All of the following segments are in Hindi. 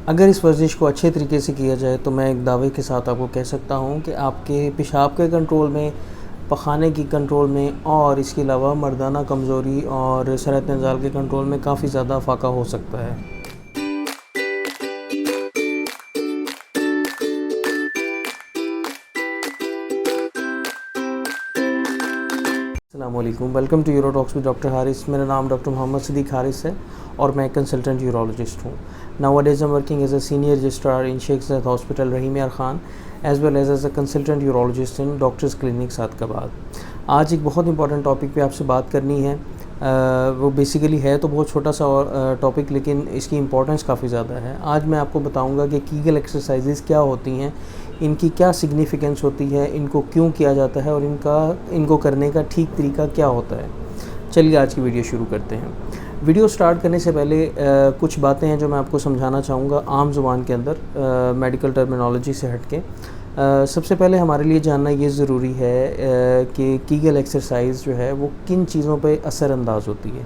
अगर इस वर्जिश को अच्छे तरीके से किया जाए तो मैं एक दावे के साथ आपको कह सकता हूँ कि आपके पेशाब के कंट्रोल में, पखाने की कंट्रोल में और इसके अलावा मर्दाना कमज़ोरी और सरअत नज़ाल के कंट्रोल में काफ़ी ज़्यादा फ़ाका हो सकता है। अस्सलामुअलैकुम, welcome to Uro Talks with doctor Haris. मेरा नाम डॉक्टर मोहम्मद सिद्दीक हारिस है और मैं कंसल्टेंट यूरोलॉजिस्ट हूँ। Nowadays I am working as a senior registrar in Sheikh Zayed hospital Rahim Yar Khan as well as a consultant urologist in doctors clinic Sadiqabad. आज एक बहुत इंपॉर्टेंट टॉपिक पे आपसे बात करनी है। वो बेसिकली है तो बहुत छोटा सा टॉपिक, लेकिन इसकी इम्पोर्टेंस काफ़ी ज़्यादा है। आज मैं आपको बताऊंगा कि कीगल एक्सरसाइजेज़ क्या होती हैं, इनकी क्या सिग्निफिकेंस होती है, इनको क्यों किया जाता है और इनको करने का ठीक तरीका क्या होता है। चलिए आज की वीडियो शुरू करते हैं। वीडियो स्टार्ट करने से पहले कुछ बातें हैं जो मैं आपको समझाना चाहूँगा आम ज़ुबान के अंदर, मेडिकल टर्मिनोलॉजी से हट के। सबसे पहले हमारे लिए जानना ये ज़रूरी है कि कीगल एक्सरसाइज जो है वो किन चीज़ों पे असरअंदाज होती है।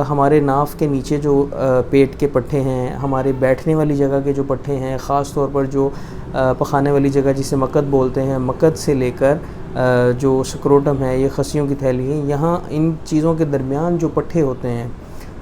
हमारे नाफ के नीचे जो पेट के पट्टे हैं, हमारे बैठने वाली जगह के जो पट्टे हैं, ख़ास तौर पर जो पखाने वाली जगह जिसे मकद बोलते हैं, मकद से लेकर जो स्क्रोटम है, ये खस्सियों की थैली है, यहाँ इन चीज़ों के दरमियान जो पट्टे होते हैं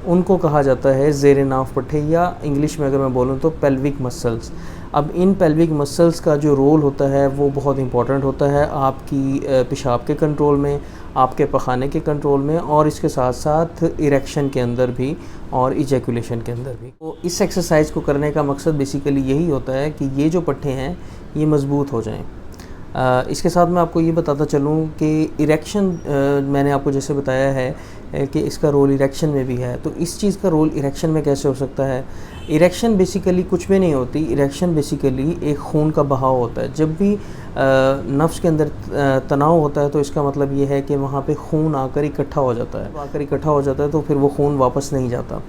उनको कहा जाता है ज़ेरे नाफ पट्टे, या इंग्लिश में अगर मैं बोलूँ तो पेल्विक मसल्स। अब इन पेल्विक मसल्स का जो रोल होता है वो बहुत इंपॉर्टेंट होता है आपकी पेशाब के कंट्रोल में, आपके पखाने के कंट्रोल में और इसके साथ साथ इरेक्शन के अंदर भी और इजैकुलेशन के अंदर भी। तो इस एक्सरसाइज को करने का मकसद बेसिकली यही होता है कि ये जो पट्टे हैं ये मज़बूत हो जाएं। इसके साथ मैं आपको ये बताता चलूँ कि इरेक्शन, मैंने आपको जैसे बताया है कि इसका रोल इरेक्शन में भी है, तो इस चीज़ का रोल इरेक्शन में कैसे हो सकता है। इरेक्शन बेसिकली कुछ भी नहीं होती, इरेक्शन बेसिकली एक खून का बहाव होता है। जब भी नफ्स के अंदर तनाव होता है तो इसका मतलब ये है कि वहाँ पे खून आकर इकट्ठा हो जाता है, तो फिर वो खून वापस नहीं जाता।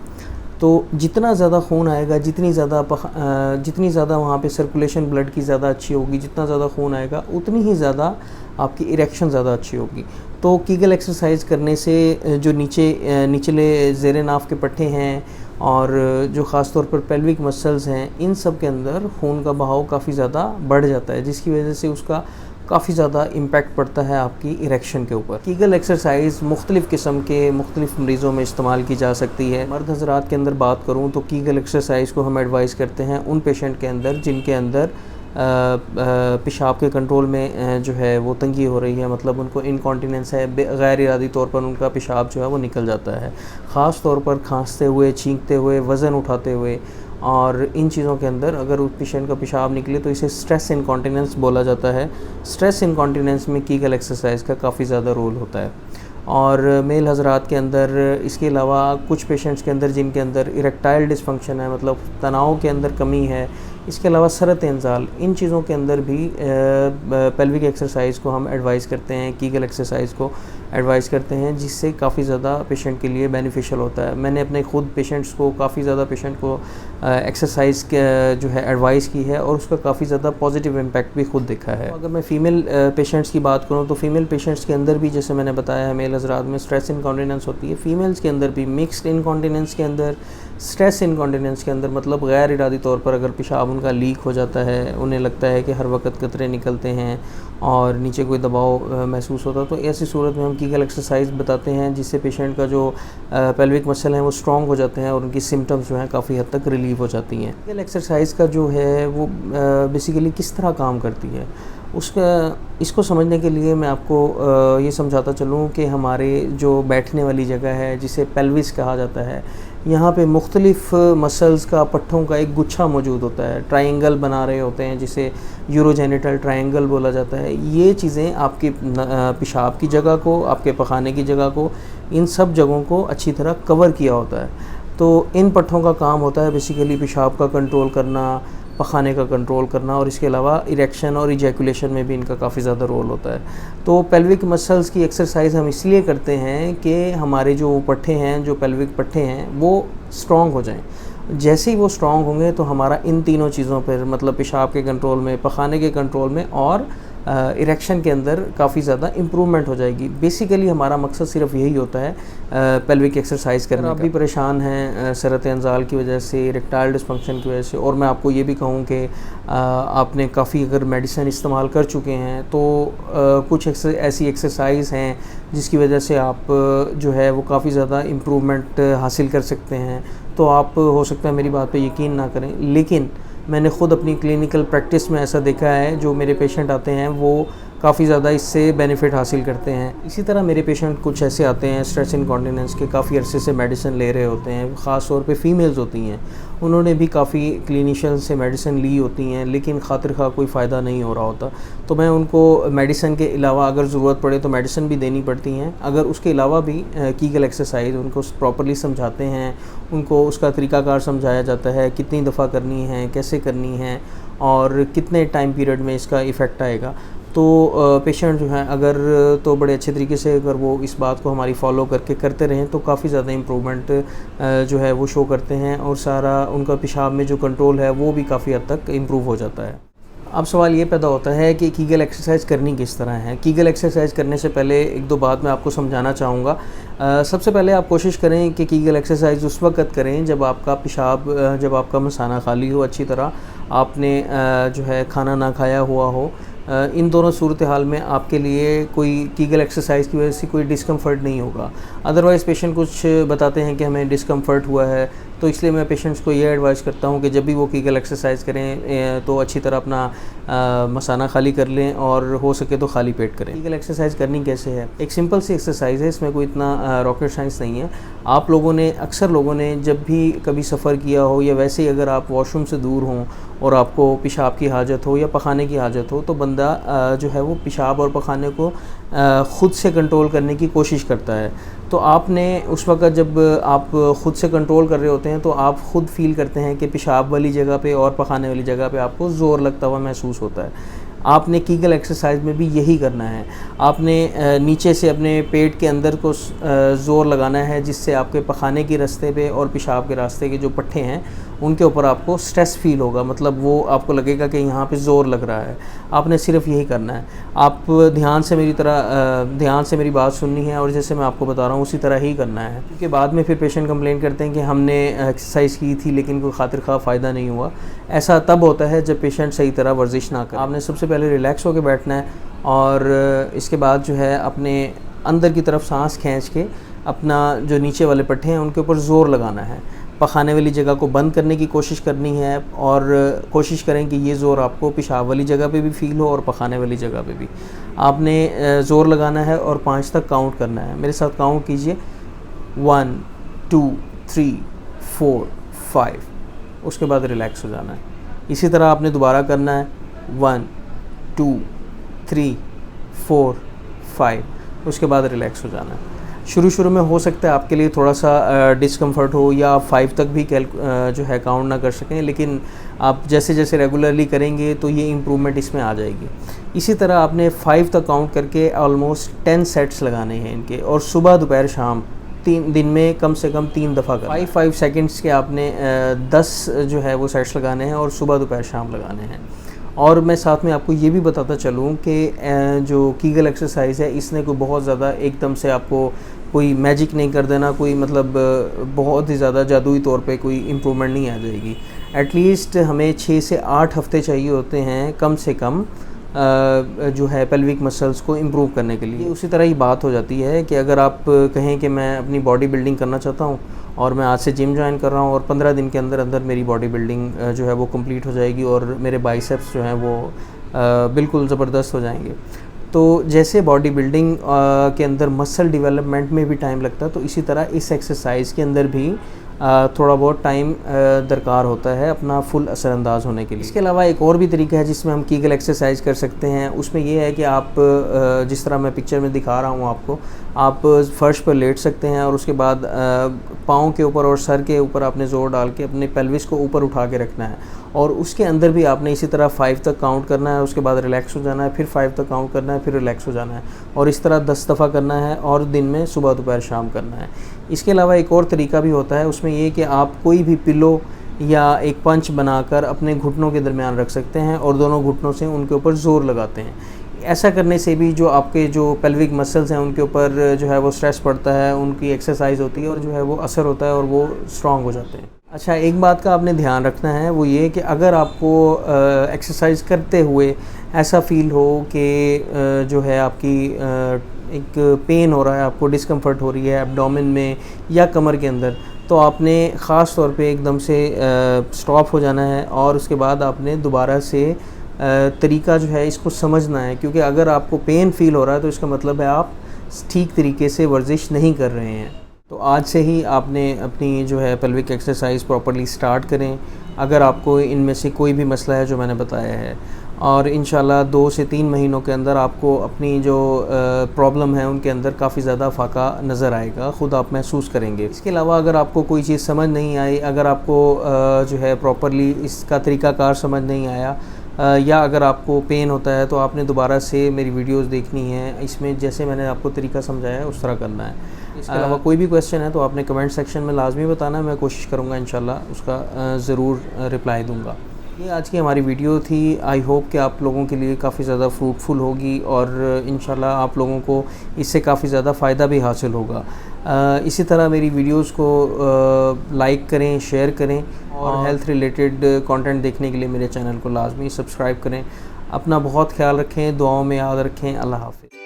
तो जितना ज़्यादा खून आएगा, जितनी ज़्यादा वहाँ पे सर्कुलेशन ब्लड की ज़्यादा अच्छी होगी, जितना ज़्यादा खून आएगा उतनी ही ज़्यादा आपकी इरेक्शन ज़्यादा अच्छी होगी। तो कीगल एक्सरसाइज करने से जो निचले ज़ेरे नाफ के पट्टे हैं और जो ख़ास तौर पर पेल्विक मसल्स हैं, इन सब के अंदर खून का बहाव काफ़ी ज़्यादा बढ़ जाता है, जिसकी वजह से उसका काफ़ी ज़्यादा इम्पैक्ट पड़ता है आपकी इरेक्शन के ऊपर। कीगल एक्सरसाइज मुख्तलिफ़ किस्म के मुख्तलिफ़ मरीज़ों में इस्तेमाल की जा सकती है। मर्द हज़रात के अंदर बात करूँ तो कीगल एक्सरसाइज को हम एडवाइस करते हैं उन पेशेंट के अंदर जिनके अंदर पेशाब के कंट्रोल में जो है वो तंगी हो रही है, मतलब उनको इनकॉन्टिनेंस है, गैर इरादी तौर पर उनका पेशाब जो है वो निकल जाता है, ख़ास तौर पर खांसते हुए, छींकते हुए, वज़न उठाते हुए। और इन चीज़ों के अंदर अगर उस पेशेंट का पेशाब निकले तो इसे स्ट्रेस इनकॉन्टिनेंस बोला जाता है। स्ट्रेस इनकॉन्टिनेंस में कीगल एक्सरसाइज का काफ़ी ज़्यादा रोल होता है। और मेल हज़रात के अंदर इसके अलावा कुछ पेशेंट्स के अंदर जिनके अंदर इरेक्टाइल डिसफंक्शन है, मतलब तनाव के अंदर कमी है, इसके अलावा सरत इंजाल, इन चीज़ों के अंदर भी पेल्विक एक्सरसाइज को हम एडवाइस करते हैं, कीगल एक्सरसाइज को एडवाइस करते हैं, जिससे काफ़ी ज़्यादा पेशेंट के लिए बेनिफिशियल होता है। मैंने अपने ख़ुद पेशेंट्स को, काफ़ी ज़्यादा पेशेंट को एक्सरसाइज जो है एडवाइस की है और उसका काफ़ी ज़्यादा पॉजिटिव इम्पैक्ट भी खुद देखा है। अगर मैं फ़ीमेल पेशेंट्स की बात करूँ तो फ़ीमेल पेशेंट्स के अंदर भी, जैसे मैंने बताया है, मेल हज़रात में स्ट्रेस इनकॉन्टिनेंस होती है, फ़ीमेल्स के अंदर भी मिक्स्ड इनकॉन्टिनेंस के अंदर, स्ट्रेस इनकॉन्टिनेंस के अंदर, मतलब गैर इरादी तौर पर अगर पेशाब उनका लीक हो जाता है, उन्हें लगता है कि हर वक्त कतरे निकलते हैं और नीचे कोई दबाव महसूस होता है, तो ऐसी सूरत में हम कीगल एक्सरसाइज बताते हैं, जिससे पेशेंट का जो पेल्विक मसल हैं वो स्ट्रॉन्ग हो जाते हैं और उनकी सिम्टम्स जो हैं काफ़ी हद तक रिलीव हो जाती हैं। कीगल एक्सरसाइज का जो है वो बेसिकली किस तरह काम करती है, इसको समझने के लिए मैं आपको ये समझाता चलूँ कि हमारे जो बैठने वाली जगह है, जिसे पेल्विस कहा जाता है, यहाँ पे मुख्तलिफ़ मसल्स का, पट्ठों का एक गुच्छा मौजूद होता है, ट्रायंगल बना रहे होते हैं, जिसे यूरोजेनिटल ट्रायंगल बोला जाता है। ये चीज़ें आपकी पेशाब की जगह को, आपके पखाने की जगह को, इन सब जगहों को अच्छी तरह कवर किया होता है। तो इन पट्ठों का काम होता है बेसिकली पेशाब का कंट्रोल करना, पखाने का कंट्रोल करना और इसके अलावा इरेक्शन और इजैकुलेशन में भी इनका काफ़ी ज़्यादा रोल होता है। तो पेल्विक मसल्स की एक्सरसाइज हम इसलिए करते हैं कि हमारे जो पट्टे हैं, जो पेल्विक पट्टे हैं, वो स्ट्रॉन्ग हो जाएं। जैसे ही वो स्ट्रॉन्ग होंगे तो हमारा इन तीनों चीज़ों पर, मतलब पेशाब के कंट्रोल में, पखाने के कंट्रोल में और इरेक्शन के अंदर काफ़ी ज़्यादा इम्प्रूवमेंट हो जाएगी। बेसिकली हमारा मकसद सिर्फ यही होता है पेल्विक एक्सरसाइज करने का। आप भी परेशान हैं सरत अंजाल की वजह से, इरेक्टाइल डिसफंक्शन की वजह से, और मैं आपको ये भी कहूँ कि आपने काफ़ी अगर मेडिसिन इस्तेमाल कर चुके हैं तो कुछ ऐसी एक्सरसाइज हैं जिसकी वजह से आप जो है वो काफ़ी ज़्यादा इम्प्रूवमेंट हासिल कर सकते हैं। तो आप हो सकता है मेरी बात पे यकीन ना करें, लेकिन मैंने ख़ुद अपनी क्लिनिकल प्रैक्टिस में ऐसा देखा है, जो मेरे पेशेंट आते हैं वो काफ़ी ज़्यादा इससे बेनिफिट हासिल करते हैं। इसी तरह मेरे पेशेंट कुछ ऐसे आते हैं स्ट्रेस इनकॉन्टिनेंस के, काफ़ी अरसे से मेडिसिन ले रहे होते हैं, ख़ास तौर पे फ़ीमेल्स होती हैं, उन्होंने भी काफ़ी क्लिनिशियन से मेडिसिन ली होती हैं, लेकिन खातिर खा कोई फ़ायदा नहीं हो रहा होता। तो मैं उनको मेडिसिन के अलावा अगर ज़रूरत पड़े तो मेडिसिन भी देनी पड़ती हैं, अगर उसके अलावा भी कीगल एक्सरसाइज उनको प्रॉपर्ली समझाते हैं, उनको उसका तरीक़ाकार समझाया जाता है, कितनी दफ़ा करनी है, कैसे करनी है और कितने टाइम पीरियड में इसका इफ़ेक्ट आएगा। तो पेशेंट जो हैं अगर तो बड़े अच्छे तरीके से अगर वो इस बात को हमारी फ़ॉलो करके करते रहें तो काफ़ी ज़्यादा इम्प्रूवमेंट जो है वो शो करते हैं, और सारा उनका पेशाब में जो कंट्रोल है वो भी काफ़ी हद तक इम्प्रूव हो जाता है। अब सवाल ये पैदा होता है कि कीगल एक्सरसाइज करनी किस तरह है। कीगल एक्सरसाइज करने से पहले एक दो बात मैं आपको समझाना चाहूँगा। सबसे पहले आप कोशिश करें कि कीगल एक्सरसाइज उस वक्त करें जब आपका पेशाब, जब आपका मसाना खाली हो अच्छी तरह, आपने जो है खाना ना खाया हुआ हो। इन दोनों सूरत हाल में आपके लिए कोई कीगल एक्सरसाइज की वजह से कोई डिस्कम्फ़र्ट नहीं होगा। अदरवाइज़ पेशेंट कुछ बताते हैं कि हमें डिस्कम्फ़र्ट हुआ है, तो इसलिए मैं पेशेंट्स को ये एडवाइस करता हूँ कि जब भी वो कीगल एक्सरसाइज करें तो अच्छी तरह अपना मसाना खाली कर लें और हो सके तो खाली पेट करें। कीगल एक्सरसाइज करनी कैसे है? एक सिंपल सी एक्सरसाइज है, इसमें कोई इतना रॉकेट साइंस नहीं है। आप लोगों ने, अक्सर लोगों ने जब भी कभी सफ़र किया हो या वैसे ही अगर आप वॉशरूम से दूर हों और आपको पेशाब की हाजत हो या पखाने की हाजत हो, तो बंदा जो है वो पेशाब और पखाने को ख़ुद से कंट्रोल करने की कोशिश करता है। तो आपने उस वक़्त जब आप ख़ुद से कंट्रोल कर रहे होते हैं तो आप ख़ुद फ़ील करते हैं कि पेशाब वाली जगह पे और पखाने वाली जगह पे आपको ज़ोर लगता हुआ महसूस होता है। आपने कीगल एक्सरसाइज में भी यही करना है। आपने नीचे से अपने पेट के अंदर को ज़ोर लगाना है, जिससे आपके पखाने के रास्ते पे और पेशाब के रास्ते के जो पट्टे हैं उनके ऊपर आपको स्ट्रेस फ़ील होगा, मतलब वो आपको लगेगा कि यहाँ पे ज़ोर लग रहा है। आपने सिर्फ यही करना है। आप ध्यान से मेरी बात सुननी है और जैसे मैं आपको बता रहा हूँ उसी तरह ही करना है, क्योंकि बाद में फिर पेशेंट कंप्लेन करते हैं कि हमने एक्सरसाइज की थी लेकिन कोई खातिर खा फ़ायदा नहीं हुआ। ऐसा तब होता है जब पेशेंट सही तरह वर्जिश ना करे। आपने सबसे पहले रिलैक्स होकर बैठना है और इसके बाद जो है अपने अंदर की तरफ सांस खींच के अपना जो नीचे वाले पट्टे हैं उनके ऊपर ज़ोर लगाना है। पखाने वाली जगह को बंद करने की कोशिश करनी है और कोशिश करें कि ये ज़ोर आपको पेशाब वाली जगह पे भी फ़ील हो और पखाने वाली जगह पे भी। आपने ज़ोर लगाना है और 5 तक काउंट करना है। मेरे साथ काउंट कीजिए, 1 2 3 4 5। उसके बाद रिलैक्स हो जाना है। इसी तरह आपने दोबारा करना है, 1 2 3 4 5। उसके बाद रिलैक्स हो जाना है। शुरू में हो सकता है आपके लिए थोड़ा सा डिस्कम्फ़र्ट हो या आप 5 तक भी जो है काउंट ना कर सकें, लेकिन आप जैसे जैसे रेगुलरली करेंगे तो ये इम्प्रूवमेंट इसमें आ जाएगी। इसी तरह आपने 5 तक काउंट करके ऑलमोस्ट 10 सेट्स लगाने हैं इनके, और सुबह दोपहर शाम 3 दिन में कम से कम 3 दफ़ा करना। 5 सेकेंड्स के आपने 10 जो है वो सेट्स लगाने हैं और सुबह दोपहर शाम लगाने हैं। और मैं साथ में आपको ये भी बताता चलूँ कि जो कीगल एक्सरसाइज है इसने कोई बहुत ज़्यादा एकदम से आपको कोई मैजिक नहीं कर देना, कोई मतलब बहुत ही ज़्यादा जादुई तौर पे कोई इम्प्रूवमेंट नहीं आ जाएगी। एटलीस्ट हमें 6 से 8 हफ़्ते चाहिए होते हैं कम से कम जो है पेल्विक मसल्स को इम्प्रूव करने के लिए। उसी तरह ही बात हो जाती है कि अगर आप कहें कि मैं अपनी बॉडी बिल्डिंग करना चाहता हूँ और मैं आज से जिम ज्वाइन कर रहा हूँ और 15 दिन के अंदर अंदर मेरी बॉडी बिल्डिंग जो है वो कंप्लीट हो जाएगी और मेरे बाइसेप्स जो हैं वो बिल्कुल ज़बरदस्त हो जाएंगे। तो जैसे बॉडी बिल्डिंग के अंदर मसल डेवलपमेंट में भी टाइम लगता है, तो इसी तरह इस एक्सरसाइज के अंदर भी थोड़ा बहुत टाइम दरकार होता है अपना फुल असरअंदाज होने के लिए। इसके अलावा एक और भी तरीका है जिसमें हम कीगल एक्सरसाइज कर सकते हैं। उसमें यह है कि आप जिस तरह मैं पिक्चर में दिखा रहा हूँ आपको, आप फ़र्श पर लेट सकते हैं और उसके बाद पाँव के ऊपर और सर के ऊपर आपने ज़ोर डाल के अपने पेल्विस को ऊपर उठा के रखना है, और उसके अंदर भी आपने इसी तरह 5 तक काउंट करना है। उसके बाद रिलैक्स हो जाना है, फिर 5 तक काउंट करना है, फिर रिलैक्स हो जाना है, और इस तरह 10 दफ़ा करना है और दिन में सुबह दोपहर शाम करना है। इसके अलावा एक और तरीका भी होता है, उसमें ये कि आप कोई भी पिलो या एक पंच बनाकर अपने घुटनों के दरमियान रख सकते हैं और दोनों घुटनों से उनके ऊपर ज़ोर लगाते हैं। ऐसा करने से भी जो आपके जो पेल्विक मसल्स हैं उनके ऊपर जो है वो स्ट्रेस पड़ता है, उनकी एक्सरसाइज होती है और जो है वो असर होता है और वो स्ट्रॉन्ग हो जाते हैं। अच्छा, एक बात का आपने ध्यान रखना है, वो ये कि अगर आपको एक्सरसाइज करते हुए ऐसा फील हो कि जो है आपकी एक पेन हो रहा है, आपको डिस्कम्फर्ट हो रही है एब्डोमेन में या कमर के अंदर, तो आपने ख़ास तौर पे एकदम से स्टॉप हो जाना है और उसके बाद आपने दोबारा से तरीका जो है इसको समझना है, क्योंकि अगर आपको पेन फील हो रहा है तो इसका मतलब है आप ठीक तरीके से वर्जिश नहीं कर रहे हैं। तो आज से ही आपने अपनी जो है पेल्विक एक्सरसाइज प्रॉपर्ली स्टार्ट करें अगर आपको इनमें से कोई भी मसला है जो मैंने बताया है, और इंशाल्लाह 2 से 3 महीनों के अंदर आपको अपनी जो प्रॉब्लम है उनके अंदर काफ़ी ज़्यादा फ़ाका नज़र आएगा, ख़ुद आप महसूस करेंगे। इसके अलावा अगर आपको कोई चीज़ समझ नहीं आई, अगर आपको जो है प्रॉपर्ली इसका तरीक़ाकार समझ नहीं आया, या अगर आपको पेन होता है, तो आपने दोबारा से मेरी वीडियोस देखनी है, इसमें जैसे मैंने आपको तरीका समझाया है उस तरह करना है। इसके अलावा कोई भी क्वेश्चन है तो आपने कमेंट सेक्शन में लाजमी बताना, मैं कोशिश करूँगा इंशाल्लाह उसका ज़रूर रिप्लाई दूँगा। ये आज की हमारी वीडियो थी। आई होप कि आप लोगों के लिए काफ़ी ज़्यादा फ्रूटफुल होगी और इंशाल्लाह आप लोगों को इससे काफ़ी ज़्यादा फ़ायदा भी हासिल होगा। इसी तरह मेरी वीडियोस को लाइक करें, शेयर करें और हेल्थ रिलेटेड कंटेंट देखने के लिए मेरे चैनल को लाजमी सब्सक्राइब करें। अपना बहुत ख्याल रखें, दुआओं में याद रखें। अल्लाह हाफ़िज़।